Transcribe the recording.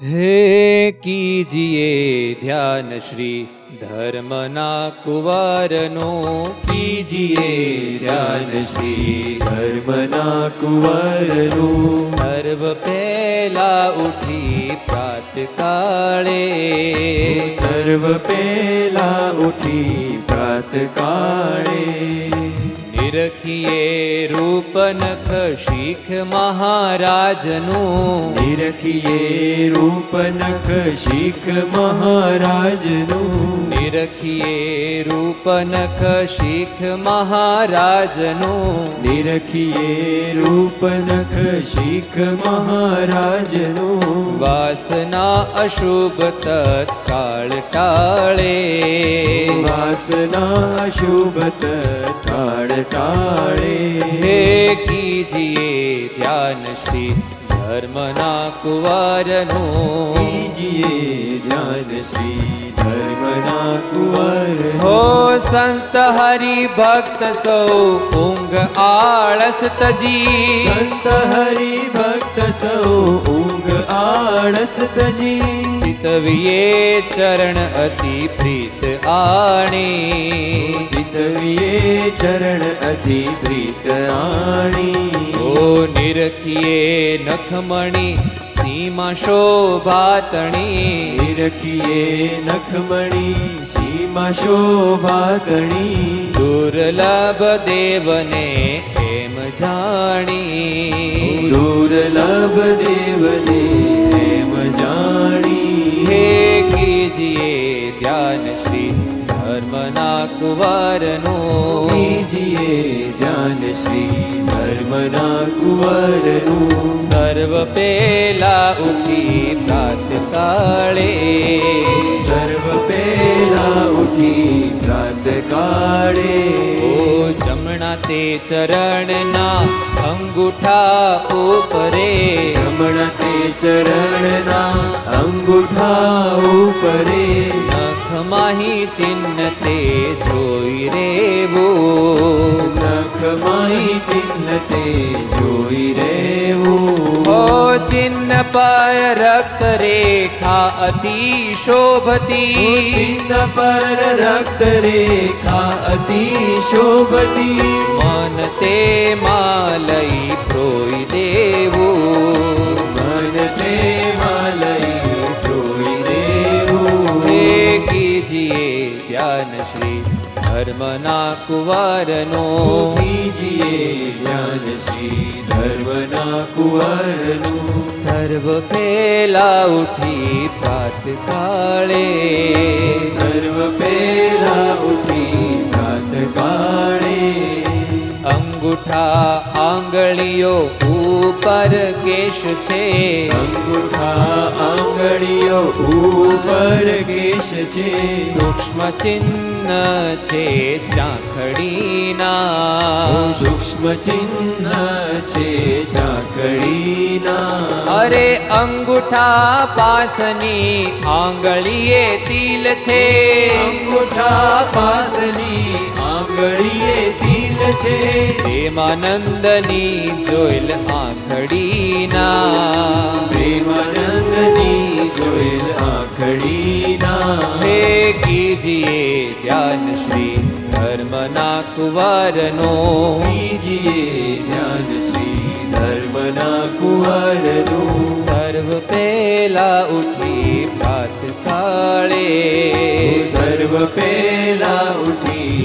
હે કીજીએ ધ્યાન શ્રી ધર્મના કુંવરનો, કીજીએ ધ્યાન શ્રી ધર્મના કુંવરનું. સર્વ પહેલા ઉઠી પ્રાતકાળે, સર્વ પહેલા ઉઠી પ્રાતકાળે. નિરખીએ રૂપ નખ શીખ મહારાજનું, નિરખીએ રૂપ નખ શીખ મહારાજનું. નિરખીએ રૂપ નખ શીખ મહારાજનું. નિરખીએ રૂપ નખ શીખ મહારાજનું. વાસના અશુભ તત્કાળ ટાળે, વાસના શુભ તત્કાળ ટાળે. હે કીજીએ ધ્યાન શ્રી ધર્મના કુંવરનું. કીજીએ ધ્યાન શ્રી ધર્મના કુંવરનું. હો સંત હરિ ભક્ત સૌ ઊંઘ આળસ તજી, સંત હરિ ભક્ત સૌ ઊંઘ આળસ તજી. ચિતવીએ ચરણ અતિ પ્રીત આણી, ચિતવીએ ચરણ અતિ પ્રીત આણી. ઓ નિરખીએ નખમણી સીમા શોભાતણી, નિરખીએ નખમણી સીમા શોભાતણી. દુર્લભ દેવને એમ જાણી, દુર્લભ દેવને એમ જાણી. હે કીજીએ ધ્યાન શ્રી ધર્મના કુંવરનું. કીજીએ ધ્યાન શ્રી ધર્મના કુંવરનું. સર્વ પહેલા ઉઠી પ્રાતકાળે, સર્વ પહેલા ઉઠી પ્રાતકાળે. ઓ જમણા તે ચરણના અંગૂઠા ઉપરે, જમણા તે ચરણના અંગૂઠા ઉપરે. નખમાહી ચિહ્ન તે જોઈ રેવું, નખમાહી ચિહ્ન તે જોઈ રેવું. ઓ ચિહ્ન પર રક્ત રેખા અતિ શોભતી, ચિહ્ન પર રક્ત રેખા અતિ શોભતી. મન તે લઈ પ્રોઈ દેવું, મન તે લઈ જોઈ દેવું. હે કીજીએ ધ્યાન શ્રી ધર્મના કુંવરનું. કીજીએ ધ્યાન શ્રી ધર્મના કુંવરનું. સર્વ પહેલા ઉઠી પ્રાતકાળે, સર્વ પહેલા ઉઠી પ્રાતકાળે. અંગૂઠા આંગળીઓ ઉપર કેશ છે, અંગૂઠા આંગળીઓ ઉપર કેશ છે. સૂક્ષ્મ ચિહ્ન છે ચાંખડીના, સૂક્ષ્મ ચિહ્ન છે ચાકડીના. અરે અંગૂઠા પાસની આંગળીએ તિલ છે, અંગૂઠા પાસની આંગળીએ તિલ છે. પ્રેમાનંદની જોઈલ આંખડીના, પ્રેમાનંદની જોયેલ આંખડીના. હે કીજીએ ધ્યાન શ્રી ધર્મના કુંવરનું. કીજીએ ધ્યાન શ્રી ધર્મના કુંવરનું. સર્વ પહેલા ઉઠી પ્રાતકાળે, સર્વ પહેલા ઉઠી